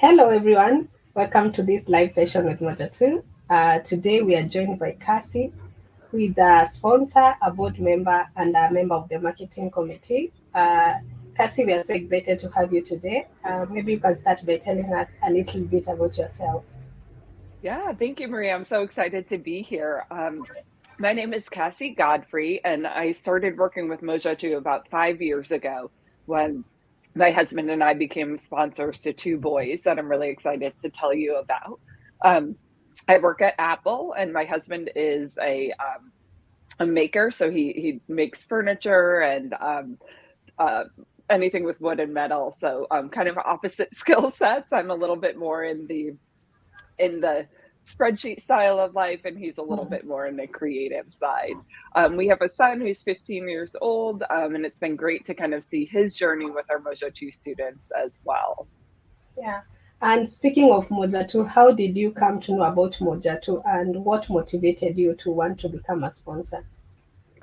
Hello, everyone. Welcome to this live session with Moja Tu. Today, we are joined by Cassie, who is a sponsor, a board member, and a member of the marketing committee. Cassie, we are so excited to have you today. Maybe you can start by telling us a little bit about yourself. Yeah, thank you, Maria. I'm so excited to be here. My name is Cassie Godfrey, and I started working with Moja Tu about 5 years ago when my husband and I became sponsors to two boys that I'm really excited to tell you about. Um, I work at Apple, and my husband is a maker, so he makes furniture and uh, anything with wood and metal. So kind of opposite skill sets. I'm a little bit more in the spreadsheet style of life, and he's a little Mhm. bit more in the creative side. We have a son who's 15 years old, and it's been great to kind of see his journey with our Mojo 2 students as well. Yeah. And speaking of Moja Tu, how did you come to know about Moja Tu and what motivated you to want to become a sponsor?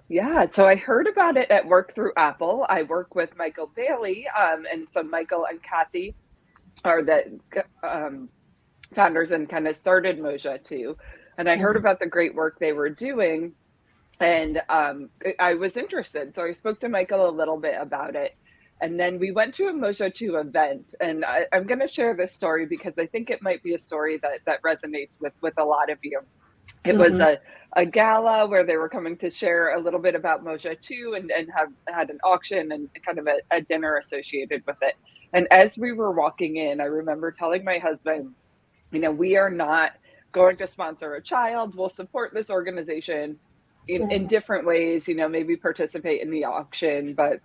Yeah, so I heard about it at work through Apple. I work with Michael Bailey, and so Michael and Kathy are the um, founders and kind of started Moja 2. And I heard Mhm. about the great work they were doing, and I was interested. So I spoke to Michael a little bit about it. And then we went to a Mojo 2 event. And I'm going to share this story because I think it might be a story that resonates with a lot of you. It was Mhm. a gala where they were coming to share a little bit about Moja 2 and have had an auction and kind of a dinner associated with it. And as we were walking in, I remember telling my husband, we are not going to sponsor a child. We'll support this organization in Mhm. different ways, maybe participate in the auction. But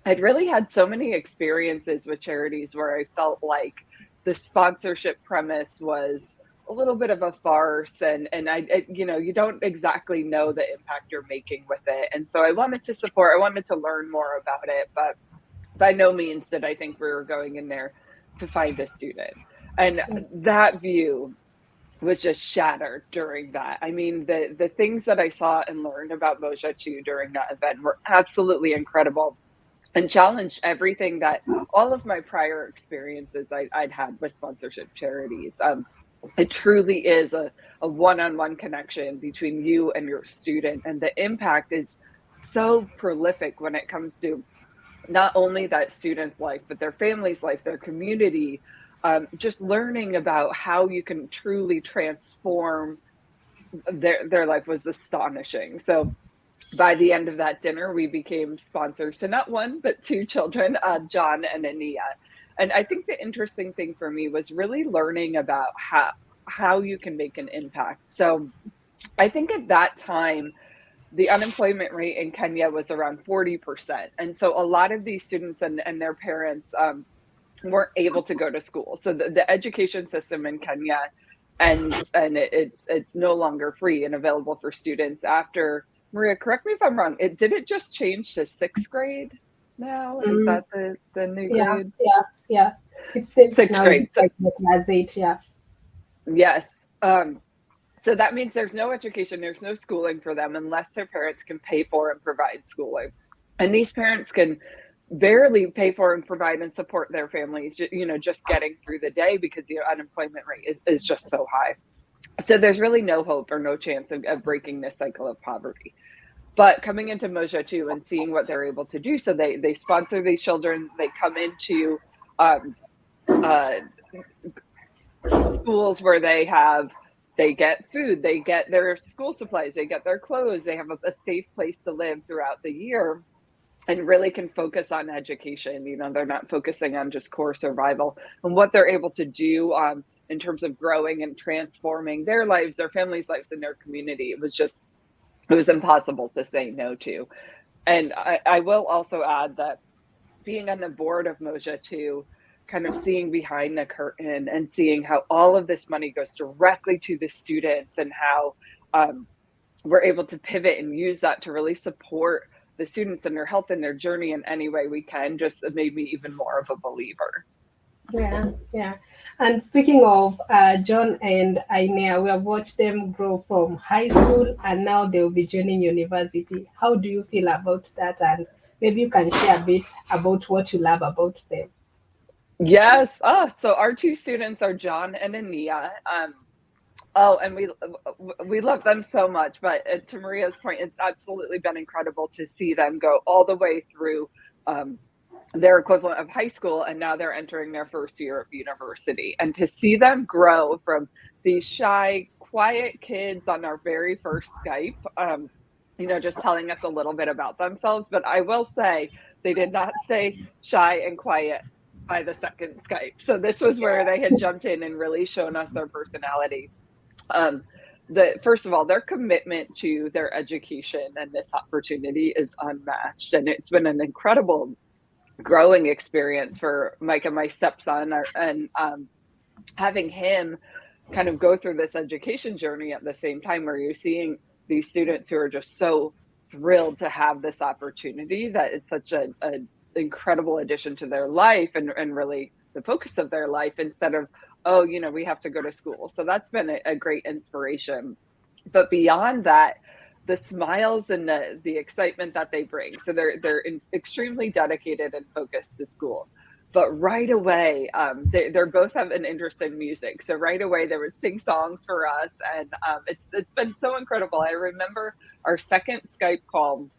I'd really had so many experiences with charities where I felt like the sponsorship premise was a little bit of a farce, and you don't exactly know the impact you're making with it. And so I wanted to learn more about it, but by no means did I think we were going in there to find a student. And that view was just shattered during that. I mean, the things that I saw and learned about Moja 2 during that event were absolutely incredible and challenged everything that all of my prior experiences I'd had with sponsorship charities. It truly is a one-on-one connection between you and your student, and the impact is so prolific when it comes to not only that student's life, but their family's life, their community. Just learning about how you can truly transform their life was astonishing. So by the end of that dinner, we became sponsors to not one but two children, John and Ania. And I think the interesting thing for me was really learning about how you can make an impact. So I think at that time the unemployment rate in Kenya was around 40%. And so a lot of these students and their parents weren't able to go to school. So the education system in Kenya and it's no longer free and available for students after. Maria, correct me if I'm wrong. Did it just change to sixth grade now? Is Mhm. that the new Yeah, grade? yeah, yeah. Six Sixth now is grade. So like the class eight, yeah. yes. So that means there's no education, there's no schooling for them unless their parents can pay for and provide schooling. And these parents can barely pay for and provide and support their families, just getting through the day because the unemployment rate is just so high. So there's really no hope or no chance of breaking this cycle of poverty. But coming into Moja 2 and seeing what they're able to do, so they sponsor these children, they come into um, uh, schools where they get food, they get their school supplies, they get their clothes, they have a safe place to live throughout the year and really can focus on education. They're not focusing on just core survival and what they're able to do in terms of growing and transforming their lives, their families' lives, and their community. It was impossible to say no to. And I will also add that being on the board of Moja 2, kind of seeing behind the curtain and seeing how all of this money goes directly to the students and how um, we're able to pivot and use that to really support the students and their health and their journey in any way we can just made me even more of a believer. Yeah, yeah. And speaking of John and Ainea, we have watched them grow from high school and now they'll be joining university. How do you feel about that? And maybe you can share a bit about what you love about them. Yes. So our two students are John and Ania. Oh, and we love them so much. But to Maria's point, it's absolutely been incredible to see them go all the way through um, their equivalent of high school, and now they're entering their first year of university. And to see them grow from these shy, quiet kids on our very first Skype, just telling us a little bit about themselves. But I will say, they did not stay shy and quiet by the second Skype. So this was where they had jumped in and really shown us their personality. um, First of all, their commitment to their education and this opportunity is unmatched, and it's been an incredible growing experience for Mike and my stepson, and having him kind of go through this education journey at the same time, where you're seeing these students who are just so thrilled to have this opportunity, that it's such a incredible addition to their life, and really the focus of their life, instead of, oh, we have to go to school. So that's been a great inspiration. But beyond that, the smiles and the excitement that they bring. So they're extremely dedicated and focused to school. But right away, they're both have an interest in music. So right away, they would sing songs for us, and it's been so incredible. I remember our second Skype call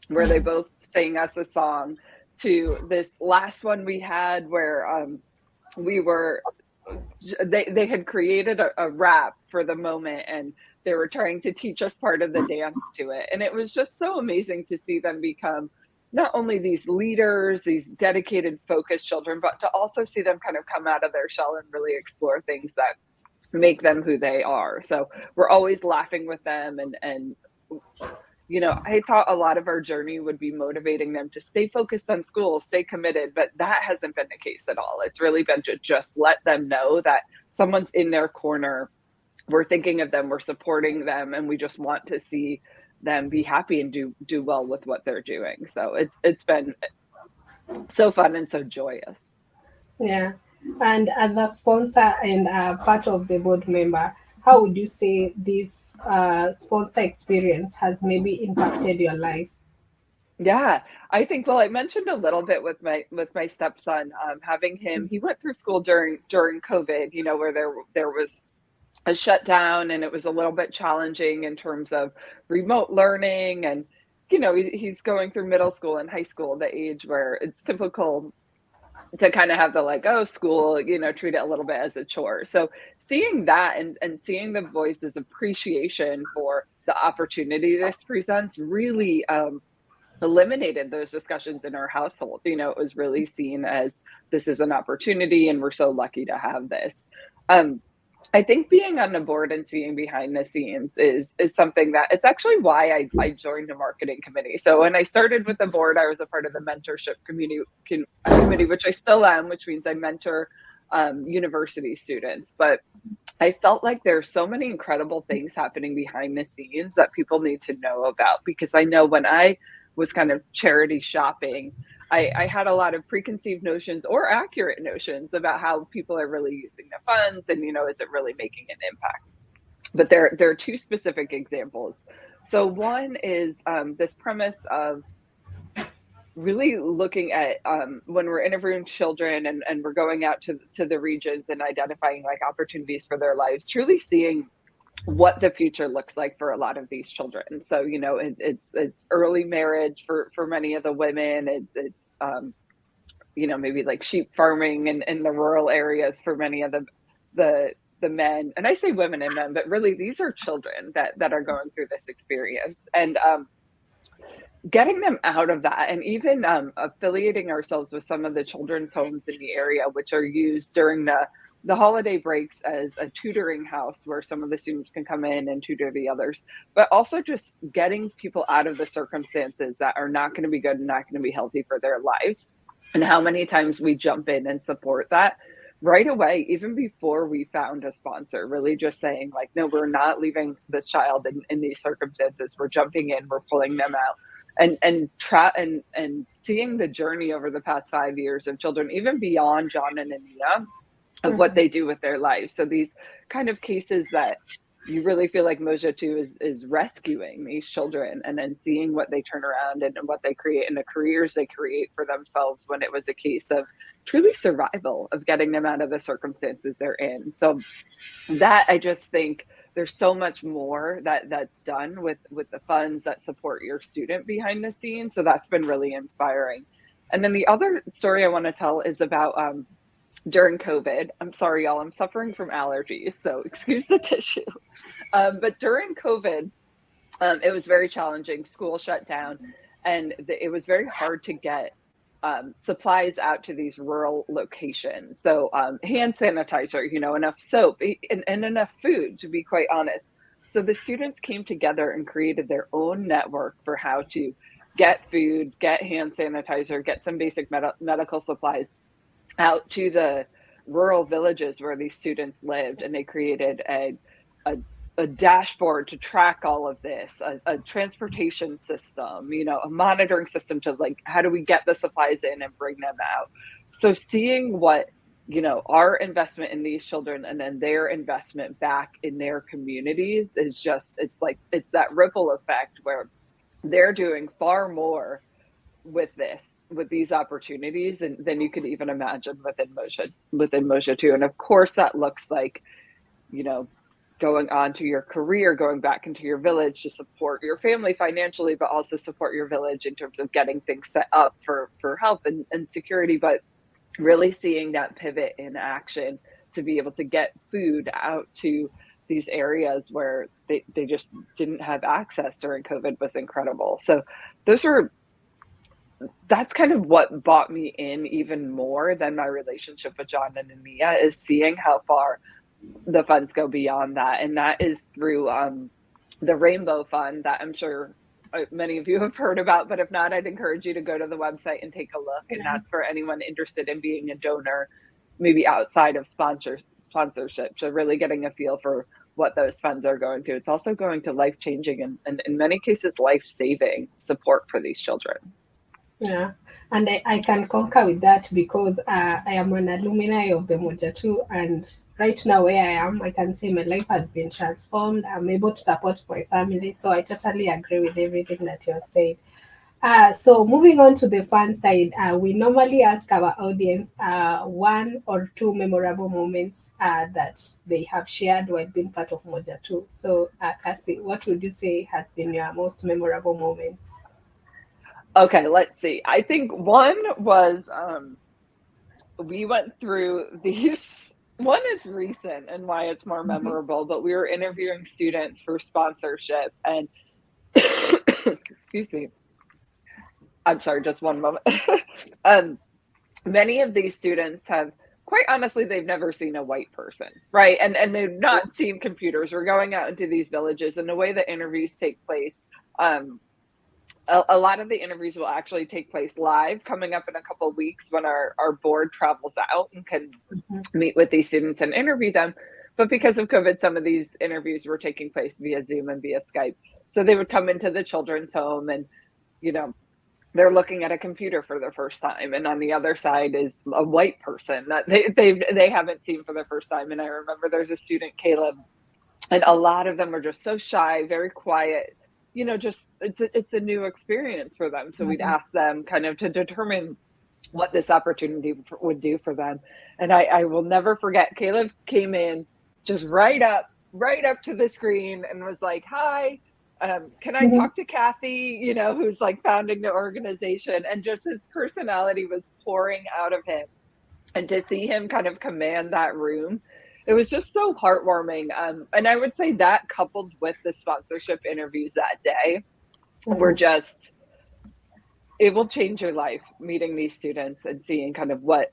where they both sang us a song, to this last one we had where we were they had created a rap for the moment, and they were trying to teach us part of the dance to it. And it was just so amazing to see them become not only these leaders, these dedicated, focused children, but to also see them kind of come out of their shell and really explore things that make them who they are. So we're always laughing with them, and I thought a lot of our journey would be motivating them to stay focused on school, stay committed, but that hasn't been the case at all. It's really been to just let them know that someone's in their corner. We're thinking of them, we're supporting them, and we just want to see them be happy and do well with what they're doing. So it's been so fun and so joyous. Yeah. And as a sponsor and part of the board member, how would you say this sponsor experience has maybe impacted your life? Yeah, I think, well, I mentioned a little bit with my stepson, having him. He went through school during COVID, where there was a shutdown, and it was a little bit challenging in terms of remote learning. And he's going through middle school and high school, the age where it's typical to kind of have the, like, oh, school, treat it a little bit as a chore. So seeing that, and seeing the voices appreciation for the opportunity this presents, really eliminated those discussions in our household. It was really seen as, this is an opportunity, and we're so lucky to have this. Um, I think being on the board and seeing behind the scenes is something that, it's actually why I joined the marketing committee. So when I started with the board, I was a part of the mentorship committee, which I still am, which means I mentor university students. But I felt like there's so many incredible things happening behind the scenes that people need to know about, because I know when I was kind of charity shopping, I had a lot of preconceived notions, or accurate notions, about how people are really using the funds, and is it really making an impact? But there are two specific examples. So one is this premise of really looking at, when we're interviewing children, and we're going out to the regions and identifying, like, opportunities for their lives, truly seeing what the future looks like for a lot of these children. So it's early marriage for many of the women. It's maybe like sheep farming in the rural areas for many of the men. And I say women and men, but really these are children that are going through this experience. And getting them out of that, and even affiliating ourselves with some of the children's homes in the area, which are used during the holiday breaks as a tutoring house, where some of the students can come in and tutor the others, but also just getting people out of the circumstances that are not going to be good and not going to be healthy for their lives. And how many times we jump in and support that right away, even before we found a sponsor, really just saying, like, no, we're not leaving this child in these circumstances. We're jumping in, we're pulling them out. And seeing the journey over the past 5 years of children, even beyond John and Anita, of what they do with their lives. So these kind of cases that you really feel like Moja Tu is rescuing these children, and then seeing what they turn around and what they create, and the careers they create for themselves, when it was a case of truly survival of getting them out of the circumstances they're in. So that, I just think there's so much more that's done with the funds that support your student behind the scenes. So that's been really inspiring. And then the other story I want to tell is about during COVID. I'm sorry, y'all, I'm suffering from allergies, so excuse the tissue. But during COVID, it was very challenging. School shut down, and it was very hard to get supplies out to these rural locations. So hand sanitizer, enough soap and enough food, to be quite honest. So the students came together and created their own network for how to get food, get hand sanitizer, get some basic medical supplies out to the rural villages where these students lived. And they created a, a dashboard to track all of this, a transportation system, a monitoring system to, like, how do we get the supplies in and bring them out? So seeing what, our investment in these children and then their investment back in their communities is just, it's that ripple effect where they're doing far more with these opportunities and than you could even imagine within Moja Tu. And of course that looks like, going on to your career, going back into your village to support your family financially, but also support your village in terms of getting things set up for health and security, but really seeing that pivot in action to be able to get food out to these areas where they just didn't have access during COVID was incredible. So that's kind of what brought me in even more than my relationship with John and Ania, is seeing how far the funds go beyond that. And that is through the Rainbow Fund that I'm sure many of you have heard about, but if not, I'd encourage you to go to the website and take a look. And that's for anyone interested in being a donor, maybe outside of sponsorship. So really getting a feel for what those funds are going to. It's also going to life-changing and in many cases life-saving support for these children. Yeah, and I can concur with that because I am an alumni of the Moja Tu, and right now where I am, I can say my life has been transformed. I'm able to support my family, so I totally agree with everything that you have said. So moving on to the fun side, we normally ask our audience one or two memorable moments that they have shared while being part of Moja Tu. So, Cassie, what would you say has been your most memorable moment? Okay, let's see. I think one was we went through these. One is recent and why it's more memorable, but we were interviewing students for sponsorship and excuse me. I'm sorry, just one moment. Many of these students have, quite honestly, they've never seen a white person, right? And they've not seen computers. We're going out into these villages, and the way the interviews take place, a lot of the interviews will actually take place live coming up in a couple of weeks when our board travels out and can meet with these students and interview them. But because of COVID, some of these interviews were taking place via Zoom and via Skype. So they would come into the children's home and, they're looking at a computer for the first time. And on the other side is a white person that they haven't seen for the first time. And I remember there's a student, Caleb, and a lot of them were just so shy, very quiet, just it's a new experience for them. So we'd ask them kind of to determine what this opportunity would do for them. And I will never forget, Caleb came in just right up to the screen and was like, hi, can I talk to Kathy, who's like founding the organization? And just his personality was pouring out of him. And to see him kind of command that room, it was just so heartwarming. And I would say that coupled with the sponsorship interviews that day were just, it will change your life, meeting these students and seeing kind of what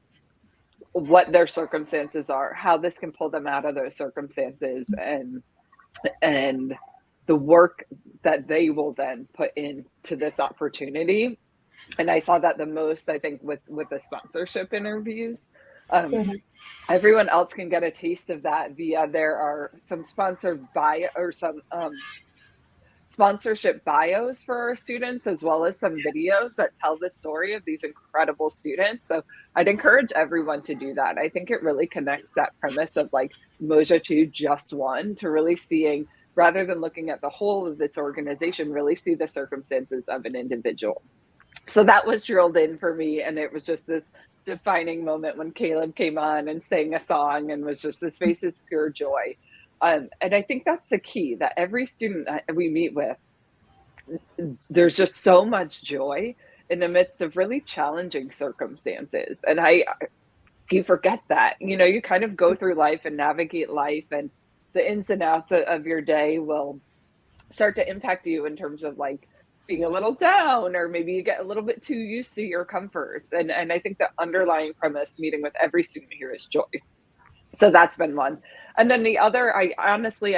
their circumstances are, how this can pull them out of those circumstances, and the work that they will then put into this opportunity. And I saw that the most, I think, with the sponsorship interviews. Everyone else can get a taste of that via, there are some sponsored bio or some sponsorship bios for our students, as well as some videos that tell the story of these incredible students. So I'd encourage everyone to do that. I think it really connects that premise of like Moja Tu just one to really seeing, rather than looking at the whole of this organization, really see the circumstances of an individual. So that was drilled in for me. And it was just this defining moment when Caleb came on and sang a song and was just, his face is pure joy. And I think that's the key, that every student that we meet with, there's just so much joy in the midst of really challenging circumstances. And you forget that, you kind of go through life and navigate life, and the ins and outs of your day will start to impact you in terms of like being a little down, or maybe you get a little bit too used to your comforts. And I think the underlying premise meeting with every student here is joy. So that's been one. And then the other, I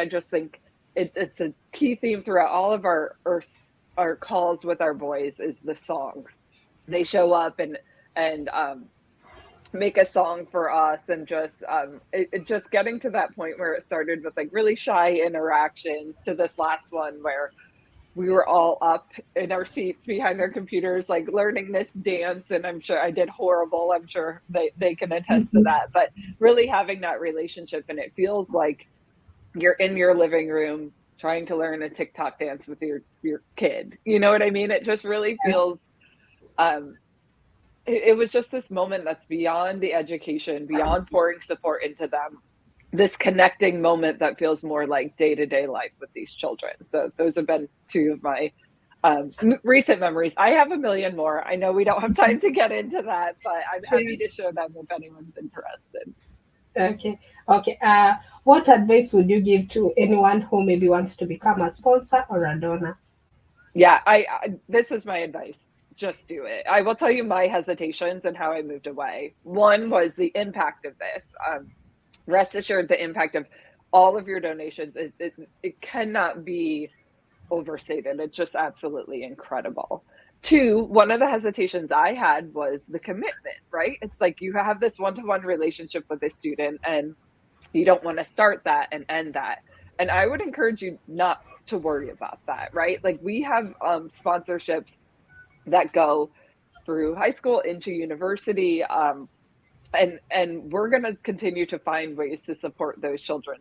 just think it's a key theme throughout all of our calls with our boys is the songs. They show up and make a song for us, and just getting to that point where it started with like really shy interactions to this last one where we were all up in our seats behind our computers, like learning this dance. And I'm sure I did horrible. I'm sure they can attest to that, but really having that relationship, and it feels like you're in your living room trying to learn a TikTok dance with your kid. You know what I mean? It just really feels, it was just this moment that's beyond the education, beyond pouring support into them, this connecting moment that feels more like day-to-day life with these children. So those have been two of my recent memories. I have a million more. I know we don't have time to get into that, but I'm happy to share them if anyone's interested. Okay. What advice would you give to anyone who maybe wants to become a sponsor or a donor? Yeah, this is my advice. Just do it. I will tell you my hesitations and how I moved away. One was the impact of this. Rest assured, the impact of all of your donations, it cannot be overstated. It's just absolutely incredible. Two, one of the hesitations I had was the commitment, right? It's like you have this one-to-one relationship with a student, and you don't want to start that and end that. And I would encourage you not to worry about that, right? Like we have sponsorships that go through high school into university, and we're going to continue to find ways to support those children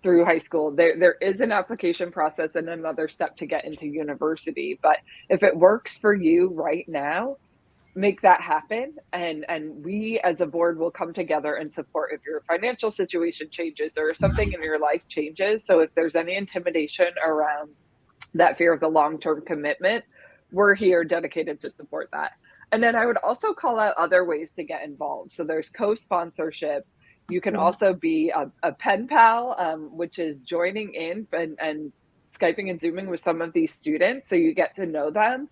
through high school. There is an application process and another step to get into university, but if it works for you right now, make that happen. And we as a board will come together and support if your financial situation changes or something in your life changes. So if there's any intimidation around that fear of the long-term commitment, we're here dedicated to support that. And then I would also call out other ways to get involved. So there's co-sponsorship. You can also be a pen pal, which is joining in and Skyping and Zooming with some of these students so you get to know them.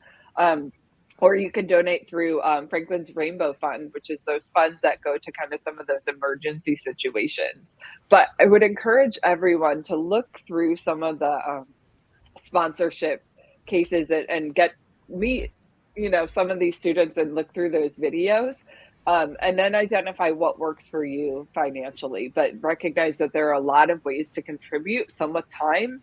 Or you can donate through Franklin's Rainbow Fund, which is those funds that go to kind of some of those emergency situations. But I would encourage everyone to look through some of the sponsorship cases and meet some of these students and look through those videos, and then identify what works for you financially, but recognize that there are a lot of ways to contribute, some with time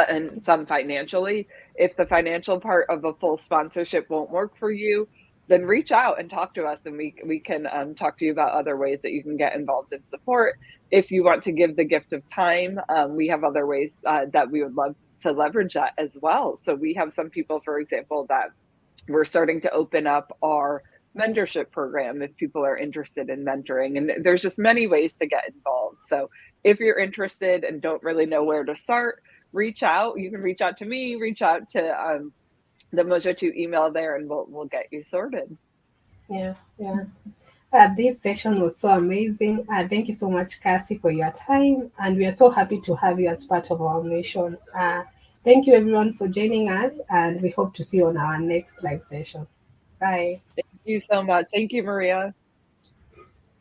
and some financially. If the financial part of a full sponsorship won't work for you, then reach out and talk to us, and we can talk to you about other ways that you can get involved in support. If you want to give the gift of time, we have other ways that we would love to leverage that as well. So we have some people, for example, that we're starting to open up our mentorship program if people are interested in mentoring. And there's just many ways to get involved. So if you're interested and don't really know where to start, reach out. You can reach out to me, reach out to the Moja Tu email there, and we'll get you sorted. Yeah. This session was so amazing. Thank you so much, Cassie, for your time. And we are so happy to have you as part of our mission. Thank you, everyone, for joining us. And we hope to see you on our next live session. Bye. Thank you so much. Thank you, Maria.